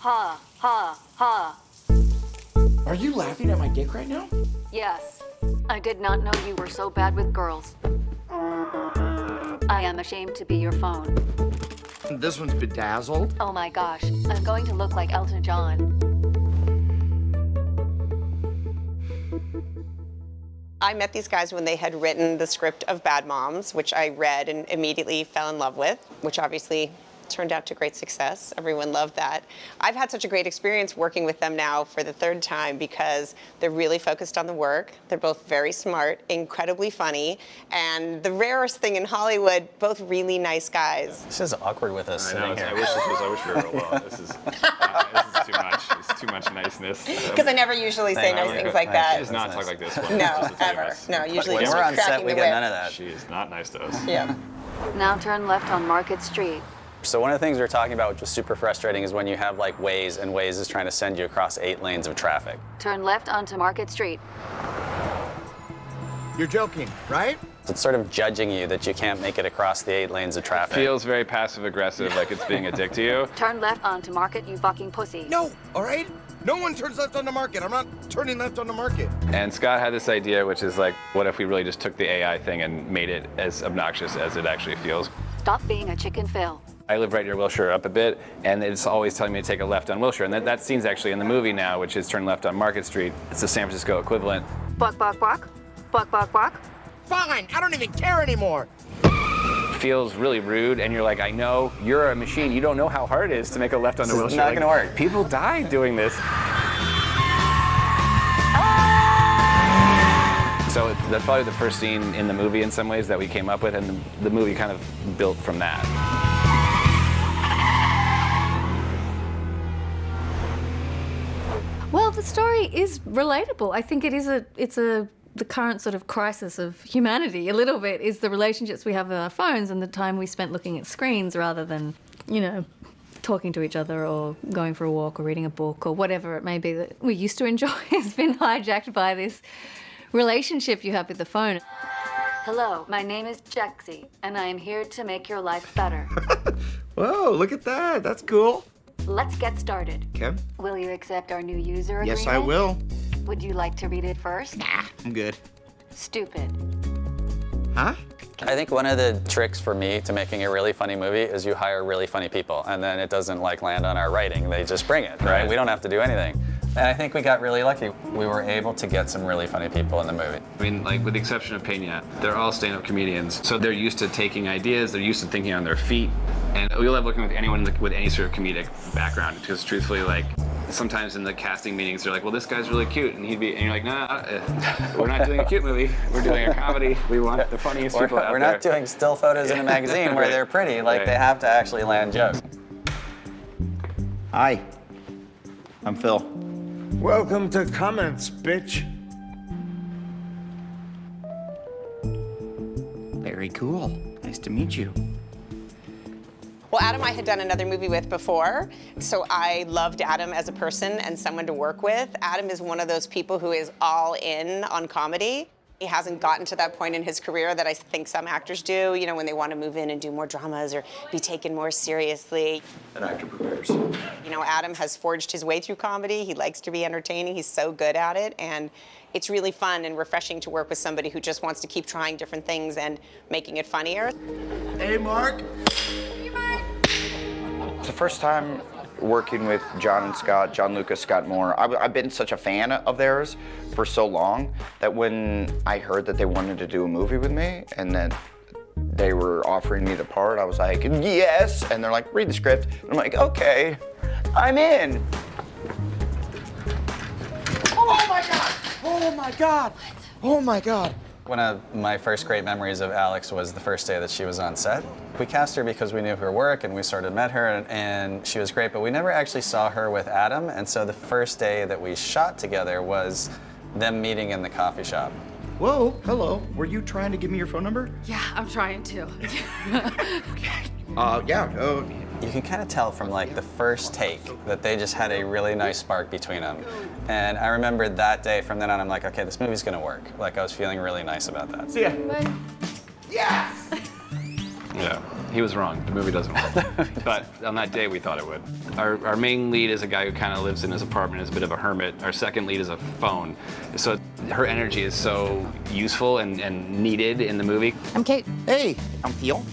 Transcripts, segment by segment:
Ha, ha, ha. Are you laughing at my dick right now? Yes. I did not know you were so bad with girls. I am ashamed to be your phone. This one's bedazzled. Oh my gosh, I'm going to look like Elton John. I met these guys when they had written the script of Bad Moms, which I read and immediately fell in love with, which obviously turned out to great success. Everyone loved that. I've had such a great experience working with them now for the third time because they're really focused on the work. They're both very smart, incredibly funny, and the rarest thing in Hollywood, both really nice guys. This is awkward with us sitting here. I wish we were alone. This is too much. It's too much niceness. Because I never usually say nice things like that. She does not talk like this. No, ever. No, usually When just we're on set, cracking we the get whip. none of that. She is not nice to us. Yeah. Now turn left on Market Street. So one of the things we were talking about, which was super frustrating, is when you have like Waze, and Waze is trying to send you across 8 lanes of traffic. Turn left onto Market Street. You're joking, right? It's sort of judging you that you can't make it across the 8 lanes of traffic. Feels very passive aggressive, like it's being a dick to you. Turn left onto Market, you fucking pussy. No, all right? No one turns left on the market. I'm not turning left on the market. And Scott had this idea, which is like, what if we really just took the AI thing and made it as obnoxious as it actually feels? Stop being a chicken, Phil. I live right near Wilshire up a bit, and it's always telling me to take a left on Wilshire. And that scene's actually in the movie now, which is turn left on Market Street. It's the San Francisco equivalent. Buck, buck, buck. Buck, buck, buck. Fine, I don't even care anymore. Feels really rude, and you're like, I know, you're a machine. You don't know how hard it is to make a left onto This is Wilshire. not Like, gonna work. People die doing this. So that's probably the first scene in the movie in some ways that we came up with, and the movie kind of built from that. Well, the story is relatable. I think the current sort of crisis of humanity a little bit is the relationships we have with our phones and the time we spent looking at screens rather than, talking to each other or going for a walk or reading a book or whatever it may be that we used to enjoy has been hijacked by this relationship you have with the phone. Hello, my name is Jexi, and I am here to make your life better. Whoa, look at that. That's cool. Let's get started. Okay. Will you accept our new user agreement? Yes, I will. Would you like to read it first? I'm good. Stupid. Huh? I think one of the tricks for me to making a really funny movie is you hire really funny people, and then it doesn't land on our writing. They just bring it, right? We don't have to do anything. And I think we got really lucky. We were able to get some really funny people in the movie. I mean, like with the exception of Peña, they're all stand-up comedians. So they're used to taking ideas, they're used to thinking on their feet. And we love working with anyone with any sort of comedic background, because truthfully, like, sometimes in the casting meetings, they're like, well, this guy's really cute. And you're like, nah, we're not doing a cute movie. We're doing a comedy. We want the funniest people out there. We're not doing still photos in a magazine where they're pretty. Like, they have to actually land jokes. Hi. I'm Phil. Welcome to Comments, bitch. Very cool. Nice to meet you. Well, Adam I had done another movie with before, so I loved Adam as a person and someone to work with. Adam is one of those people who is all in on comedy. He hasn't gotten to that point in his career that I think some actors do, when they want to move in and do more dramas or be taken more seriously. An actor prepares. Adam has forged his way through comedy. He likes to be entertaining. He's so good at it, and it's really fun and refreshing to work with somebody who just wants to keep trying different things and making it funnier. Hey, Mark. It's the first time working with John and Scott, John Lucas, Scott Moore. I've been such a fan of theirs for so long that when I heard that they wanted to do a movie with me and that they were offering me the part, I was like, yes. And they're like, read the script. And I'm like, okay, I'm in. Oh my God! Oh my God! Oh my God! One of my first great memories of Alex was the first day that she was on set. We cast her because we knew her work and we sort of met her and she was great, but we never actually saw her with Adam. And so the first day that we shot together was them meeting in the coffee shop. Whoa, hello. Were you trying to give me your phone number? Yeah, I'm trying to. Yeah. You can kind of tell from like the first take that they just had a really nice spark between them. And I remember that day, from then on, I'm like, okay, this movie's gonna work. Like, I was feeling really nice about that. See ya. Bye. Yes! Yeah. He was wrong. The movie doesn't work. But on that day, we thought it would. Our main lead is a guy who kind of lives in his apartment, is a bit of a hermit. Our second lead is a phone. So her energy is so useful and needed in the movie. I'm Kate. Hey, I'm Phil.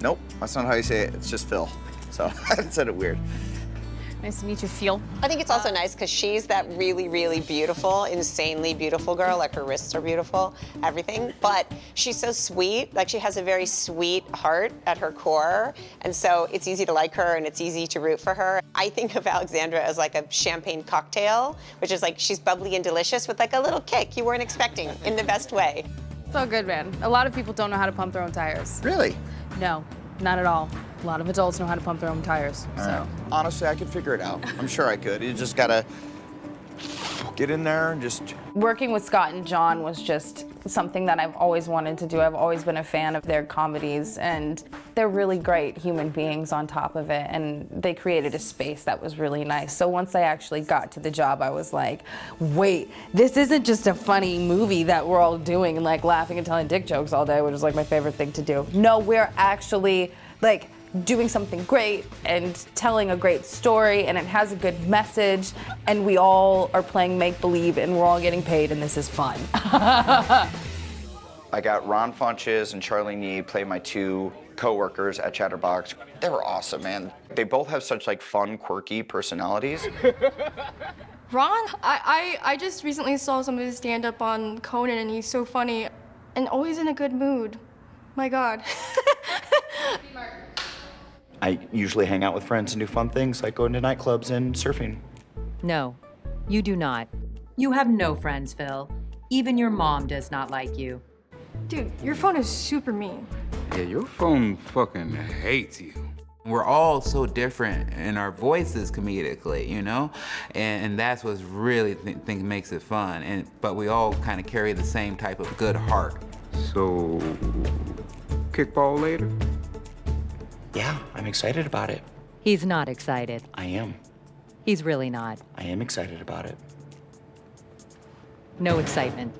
Nope, that's not how you say it. It's just Phil. So I said it weird. Nice to meet you, Phil. I think it's also nice because she's that really, really beautiful, insanely beautiful girl. Like her wrists are beautiful, everything. But she's so sweet. Like she has a very sweet heart at her core. And so it's easy to like her and it's easy to root for her. I think of Alexandra as like a champagne cocktail, which is like she's bubbly and delicious with like a little kick you weren't expecting in the best way. So good, man. A lot of people don't know how to pump their own tires. Really? No, not at all. A lot of adults know how to pump their own tires, so. Honestly, I could figure it out. I'm sure I could. You just gotta get in there and just... Working with Scott and John was just something that I've always wanted to do. I've always been a fan of their comedies, and they're really great human beings on top of it, and they created a space that was really nice. So once I actually got to the job, I was like, wait, this isn't just a funny movie that we're all doing and like laughing and telling dick jokes all day, which is like my favorite thing to do. No, we're actually like doing something great and telling a great story, and it has a good message, and we all are playing make-believe, and we're all getting paid, and this is fun. I got Ron Funches and Charlie Nee play my two co-workers at Chatterbox. They were awesome, man. They both have such like fun, quirky personalities. Ron, I just recently saw some of his stand-up on Conan, and he's so funny and always in a good mood. My God. I usually hang out with friends and do fun things like going to nightclubs and surfing. No, you do not. You have no friends, Phil. Even your mom does not like you. Dude, your phone is super mean. Yeah, your phone fucking hates you. We're all so different in our voices comedically, you know? And that's what's really think makes it fun. But we all kind of carry the same type of good heart. So, kickball later? Yeah, I'm excited about it. He's not excited. I am. He's really not. I am excited about it. No excitement.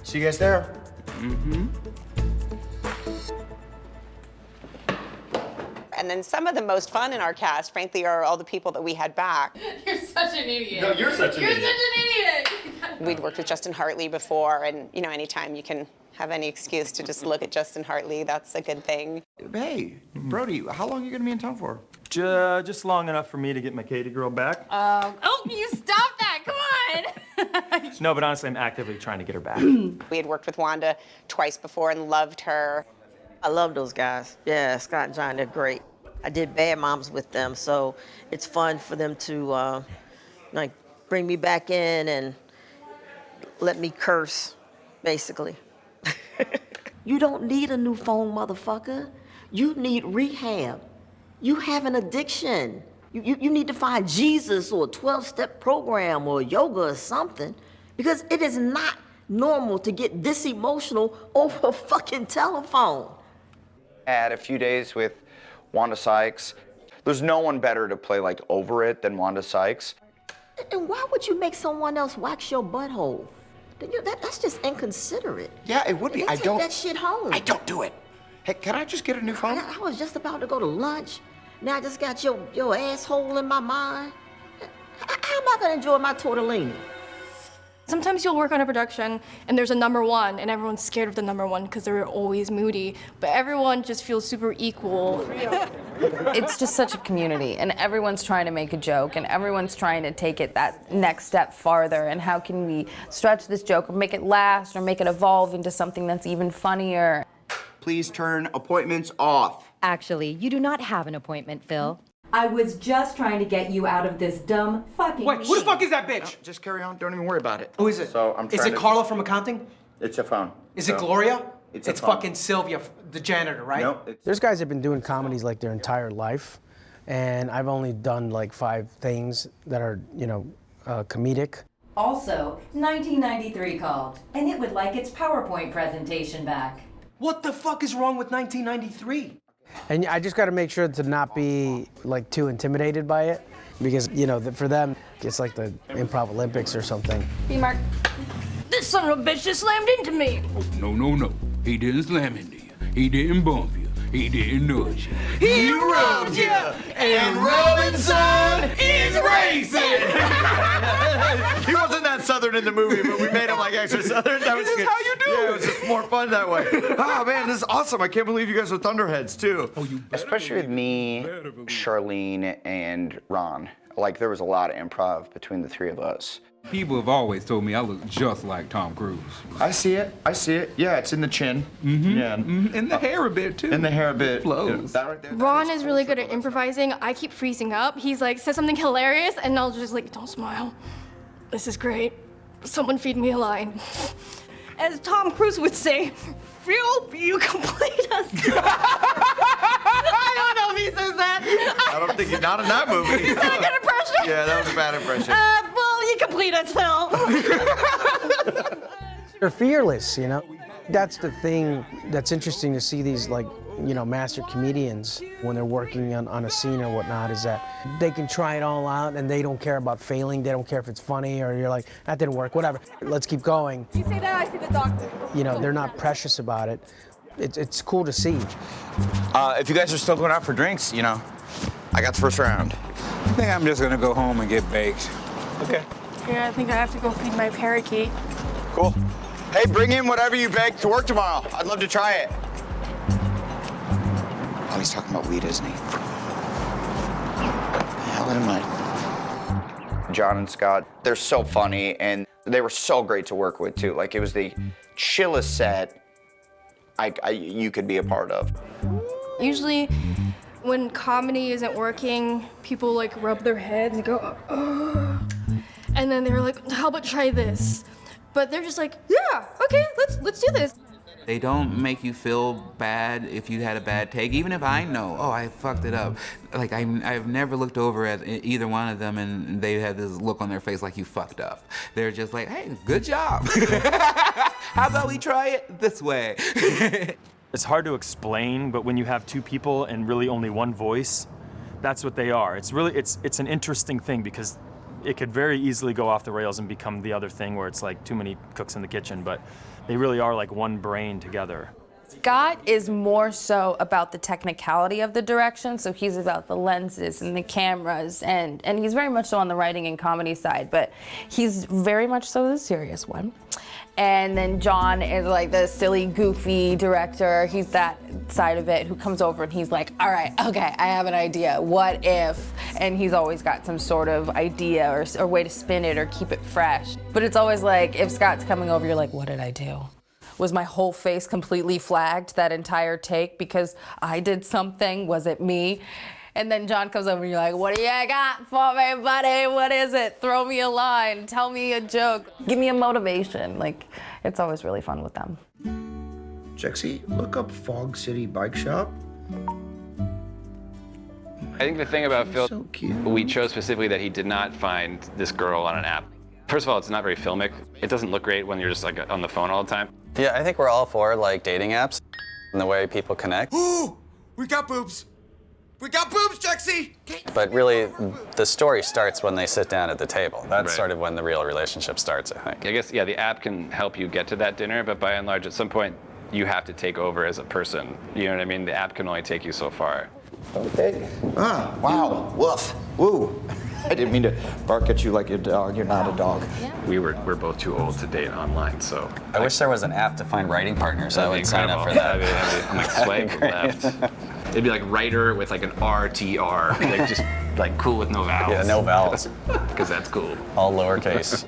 See you guys there. Mm-hmm. And then some of the most fun in our cast, frankly, are all the people that we had back. You're such an idiot. No, you're such an idiot. You're such an idiot. We'd worked with Justin Hartley before, and you know, anytime you can have any excuse to just look at Justin Hartley, that's a good thing. Hey, Brody, how long are you gonna be in town for? Just long enough for me to get my Katie girl back. Oh, you stop that, come on. No, but honestly, I'm actively trying to get her back. We had worked with Wanda twice before and loved her. I love those guys. Yeah, Scott and John, they're great. I did Bad Moms with them, so it's fun for them to like bring me back in and let me curse, basically. You don't need a new phone, motherfucker. You need rehab. You have an addiction. You need to find Jesus or a 12-step program or yoga or something, because it is not normal to get this emotional over a fucking telephone. I had a few days with Wanda Sykes. There's no one better to play like over it than Wanda Sykes. And why would you make someone else wax your butthole? That's just inconsiderate. Yeah, it would be. Take that shit home. I don't do it. Hey, can I just get a new phone? I was just about to go to lunch. Now I just got your asshole in my mind. How am I gonna enjoy my tortellini? Sometimes you'll work on a production and there's a #1 and everyone's scared of the #1 because they're always moody, but everyone just feels super equal. It's just such a community, and everyone's trying to make a joke, and everyone's trying to take it that next step farther, and how can we stretch this joke or make it last or make it evolve into something that's even funnier. Please turn appointments off. Actually, you do not have an appointment, Phil. I was just trying to get you out of this dumb fucking Wait, who the fuck is that bitch? No, just carry on. Don't even worry about it. Who is it? So I'm Is trying it to- Carla from accounting? It's a phone. Is it Gloria? It's a It's phone. fucking Sylvia, the janitor, right? No, There's guys that have been doing comedies like their entire life, and I've only done like 5 things that are, comedic. Also, 1993 called, and it would like its PowerPoint presentation back. What the fuck is wrong with 1993? And I just got to make sure to not be like too intimidated by it, because for them it's like the Improv Olympics or something. Hey, Mark. This son of a bitch just slammed into me. No. He didn't slam into you. He didn't bump you. He didn't nudge you. He rubbed you, and Robinson is racing. He wasn't that Southern in the movie, but we made him like extra Southern. That was This is good. how you do Yeah, it. it was just more fun that way. Oh man, this is awesome. I can't believe you guys are Thunderheads too. Especially with me, Charlene, and Ron. Like, there was a lot of improv between the three of us. People have always told me I look just like Tom Cruise. I see it. I see it. Yeah, it's in the chin. Yeah. And the hair a bit, too. In the hair a bit. Flows. That right there. Ron is really good at improvising. I keep freezing up. He's like, says something hilarious, and I'll just like, don't smile. This is great. Someone feed me a line. As Tom Cruise would say, Phil, you complete us. I don't know if he says that. I don't think he's not in that movie. Is that a good impression? Yeah, that was a bad impression. Well, you complete us, Phil. They're fearless, you know? That's the thing that's interesting to see these, like, you know, master comedians when they're working on a scene or whatnot, is that they can try it all out and they don't care about failing. They don't care if it's funny or you're like, that didn't work, whatever. Let's keep going. You say that, I see the doctor. You know, they're not precious about it. It's cool to see. If you guys are still going out for drinks, you know, I got the first round. I think I'm just gonna go home and get baked. Okay. Yeah, I think I have to go feed my parakeet. Cool. Hey, bring in whatever you bake to work tomorrow. I'd love to try it. Oh, he's talking about weed, isn't he? Hell am I? John and Scott, they're so funny, and they were so great to work with, too. Like, it was the chillest set you could be a part of. Usually, when comedy isn't working, people like rub their heads and go, oh. And then they're like, how about try this? But they're just like, yeah, okay, let's do this. They don't make you feel bad if you had a bad take, even if I know, oh, I fucked it up. Like, I've never looked over at either one of them and they had this look on their face like you fucked up. They're just like, hey, good job. How about we try it this way? It's hard to explain, but when you have two people and really only one voice, that's what they are. It's an interesting thing because it could very easily go off the rails and become the other thing where it's like too many cooks in the kitchen, but they really are like one brain together. Scott is more so about the technicality of the direction, so he's about the lenses and the cameras, and he's very much so on the writing and comedy side, but he's very much so the serious one. And then John is like the silly, goofy director. He's that side of it who comes over and he's like, all right, okay, I have an idea. What if? And he's always got some sort of idea or way to spin it or keep it fresh. But it's always like, if Scott's coming over, you're like, what did I do? Was my whole face completely flagged that entire take because I did something? Was it me? And then John comes over and you're like, what do you got for me, buddy? What is it? Throw me a line, tell me a joke, give me a motivation. Like, it's always really fun with them. Jexi, look up Fog City Bike Shop. I think the thing about Phil, so cute. we chose specifically that he did not find this girl on an app. First of all, it's not very filmic. It doesn't look great when you're just like on the phone all the time. Yeah, I think we're all for like dating apps and the way people connect. Ooh, we got boobs. We got boobs, Jexi. But really, the story starts when they sit down at the table. That's Right. sort of when the real relationship starts, I think. I guess, yeah, the app can help you get to that dinner, but by and large, at some point, you have to take over as a person. You know what I mean? The app can only take you so far. Okay. Ah, wow. Woof. Woo. I didn't mean to bark at you like a dog. You're not a dog. We're both too old to date online, so. I wish there was an app to find writing partners. I would sign up for that. I'm like swipe left. It'd be like writer with like an RTR, like just like cool with no vowels. Yeah, no vowels. Because that's cool. All lowercase.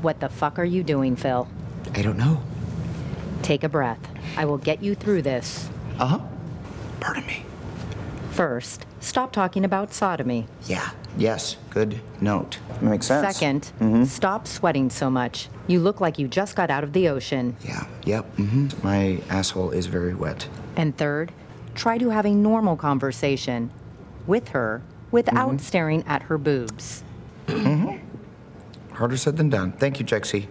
What the fuck are you doing, Phil? I don't know. Take a breath. I will get you through this. Uh-huh. Pardon me. First, stop talking about sodomy. Yeah. Yes, good note. Makes sense. Second, stop sweating so much. You look like you just got out of the ocean. Yeah. Yep. My asshole is very wet. And third, try to have a normal conversation with her without staring at her boobs. Harder said than done. Thank you, Jexi.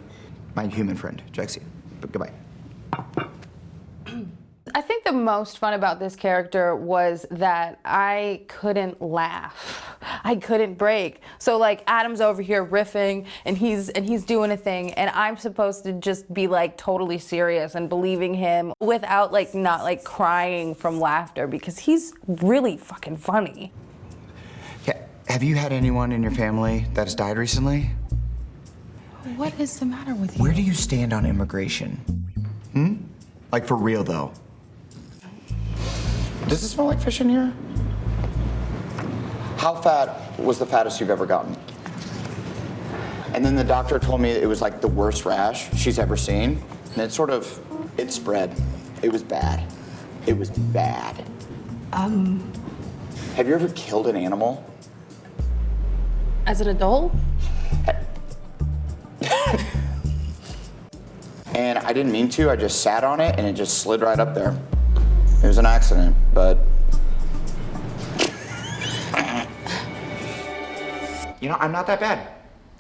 My human friend, Jexi. But goodbye. I think the most fun about this character was that I couldn't laugh. I couldn't break. So like Adam's over here riffing and he's doing a thing and I'm supposed to just be like totally serious and believing him without like not like crying from laughter because he's really fucking funny. Yeah. Have you had anyone in your family that has died recently? What is the matter with you? Where do you stand on immigration? Like for real though? Does it smell like fish in here? How fat was the fattest you've ever gotten? And then the doctor told me it was like the worst rash she's ever seen. And it spread. It was bad. It was bad. Have you ever killed an animal? As an adult? And I didn't mean to, I just sat on it and it just slid right up there. It was an accident, but... You know, I'm not that bad.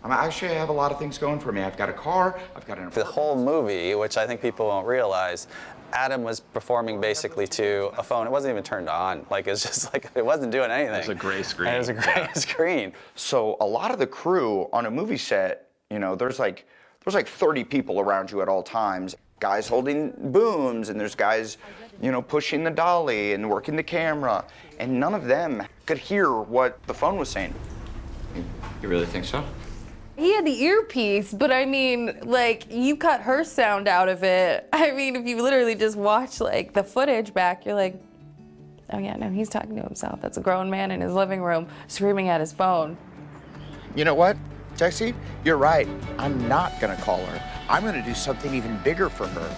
I have a lot of things going for me. I've got a car, I've got an apartment. The whole movie, which I think people won't realize, Adam was performing basically to a phone. It wasn't even turned on. Like, it's just like, it wasn't doing anything. It was a gray screen. And it was a gray screen. So a lot of the crew on a movie set, you know, there's like 30 people around you at all times. Guys holding booms, and there's guys, you know, pushing the dolly and working the camera. And none of them could hear what the phone was saying. You really think so? He had the earpiece, but I mean, like, you cut her sound out of it. I mean, if you literally just watch, like, the footage back, you're like, oh yeah, no, he's talking to himself. That's a grown man in his living room screaming at his phone. You know what, Jexi? You're right. I'm not gonna call her. I'm gonna do something even bigger for her.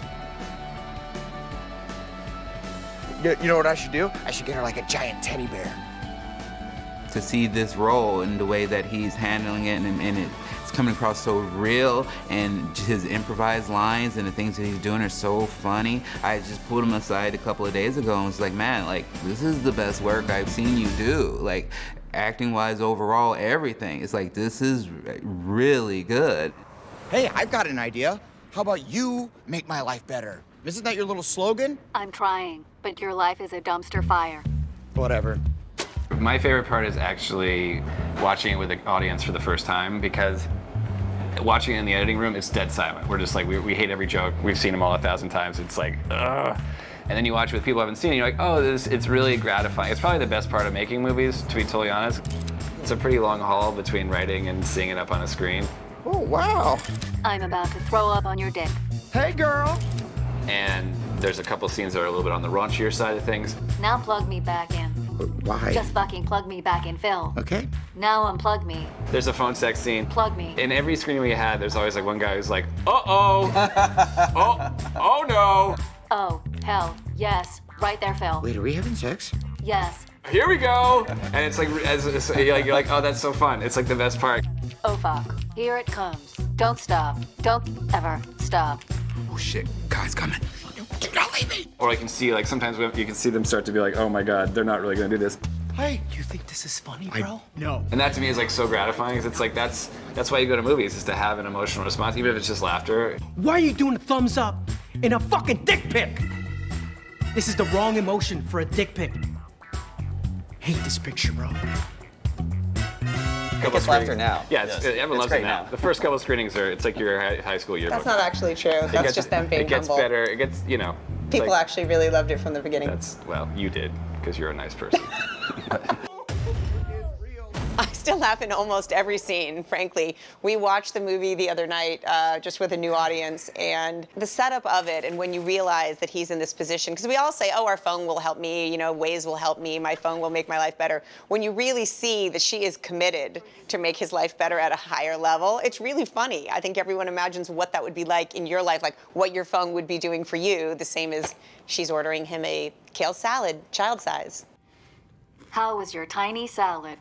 You know what I should do? I should get her like a giant teddy bear. To see this role and the way that he's handling it and it's coming across so real and his improvised lines and the things that he's doing are so funny. I just pulled him aside a couple of days ago and was like, man, like, this is the best work I've seen you do. Like, acting-wise, overall, everything. It's like, this is really good. Hey, I've got an idea. How about you make my life better? Isn't that your little slogan? I'm trying, but your life is a dumpster fire. Whatever. My favorite part is actually watching it with the audience for the first time, because watching it in the editing room, it's dead silent. We're just like, we hate every joke. We've seen them all 1,000 times. It's like, ugh. And then you watch it with people who haven't seen it, and you're like, oh, it's really gratifying. It's probably the best part of making movies, to be totally honest. It's a pretty long haul between writing and seeing it up on a screen. Oh, wow. I'm about to throw up on your dick. Hey, girl. And there's a couple scenes that are a little bit on the raunchier side of things. Now plug me back in. Why? Just fucking plug me back in, Phil. Okay. Now unplug me. There's a phone sex scene. Plug me. In every screen we had, there's always like one guy who's like, uh-oh. oh no. Oh, hell, yes. Right there, Phil. Wait, are we having sex? Yes. Here we go. And it's like, you're like, oh, that's so fun. It's like the best part. Oh, fuck. Here it comes. Don't stop. Don't ever stop. Oh shit, God's coming. Do not leave me. Or I can see, like, sometimes you can see them start to be like, oh my God, they're not really gonna do this. Hey, you think this is funny, bro? No. And that to me is like so gratifying, because it's like, that's why you go to movies, is to have an emotional response, even if it's just laughter. Why are you doing a thumbs up in a fucking dick pic? This is the wrong emotion for a dick pic. Hate this picture, bro. It gets laughter now. Yeah, Yes. everyone loves it now. The first couple of screenings it's like your high school yearbook. That's not actually true. That's just them being It gets humble. better. It gets, you know. it's People like, actually really loved it from the beginning. well, you did, because you're a nice person. I still laugh in almost every scene, frankly. We watched the movie the other night just with a new audience, and the setup of it, and when you realize that he's in this position, because we all say, oh, our phone will help me, you know, Waze will help me, my phone will make my life better. When you really see that she is committed to make his life better at a higher level, it's really funny. I think everyone imagines what that would be like in your life, like what your phone would be doing for you, the same as she's ordering him a kale salad, child size. How was your tiny salad?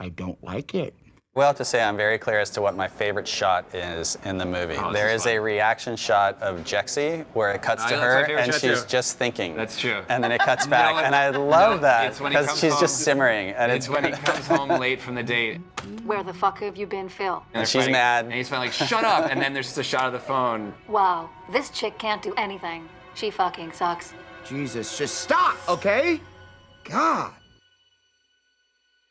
I don't like it. Well, I have to say I'm very clear as to what my favorite shot is in the movie. Oh, there is a reaction shot of Jexi where it cuts to That's my her favorite and shot she's too. just thinking. That's true. And then it cuts back, and I love that because she's just simmering, and It's when he comes home late from the date. Where the fuck have you been, Phil? And she's mad. And he's finally like, shut up. And then there's just a shot of the phone. Wow, this chick can't do anything. She fucking sucks. Jesus, just stop, okay? God.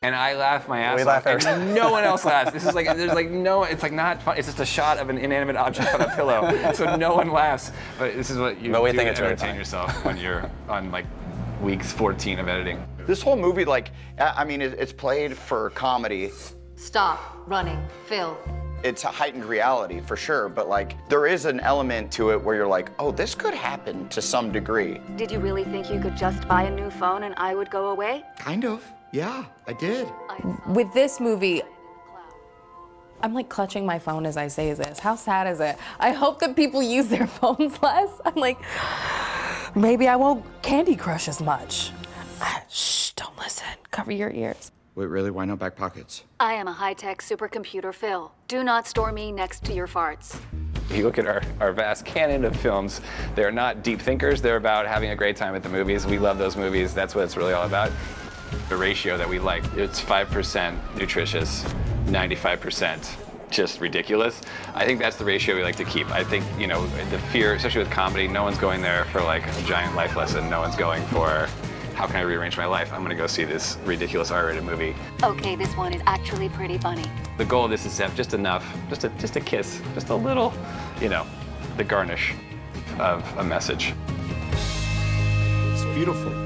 And I laugh my ass We off, laugh every and no one else laughs. This is like, there's like no, it's like not fun. It's just a shot of an inanimate object on a pillow, so no one laughs. But this is what you But we do think to it's really entertain funny. yourself when you're on like weeks 14 of editing. This whole movie, like, I mean, it's played for comedy. Stop running, Phil. It's a heightened reality for sure, but like, there is an element to it where you're like, oh, this could happen to some degree. Did you really think you could just buy a new phone and I would go away? Kind of. Yeah, I did. With this movie, I'm like clutching my phone as I say this. How sad is it? I hope that people use their phones less. I'm like, maybe I won't Candy Crush as much. Shh, don't listen. Cover your ears. Wait, really? Why no back pockets? I am a high-tech supercomputer, Phil. Do not store me next to your farts. You look at our vast canon of films, they're not deep thinkers, they're about having a great time at the movies. We love those movies, that's what it's really all about. The ratio that we like, it's 5% nutritious, 95% just ridiculous. I think that's the ratio we like to keep. I think, you know, the fear, especially with comedy, no one's going there for like a giant life lesson. No one's going for, how can I rearrange my life? I'm gonna go see this ridiculous R-rated movie. Okay, this one is actually pretty funny. The goal of this is to have just enough, just a kiss, just a little, you know, the garnish of a message. It's beautiful.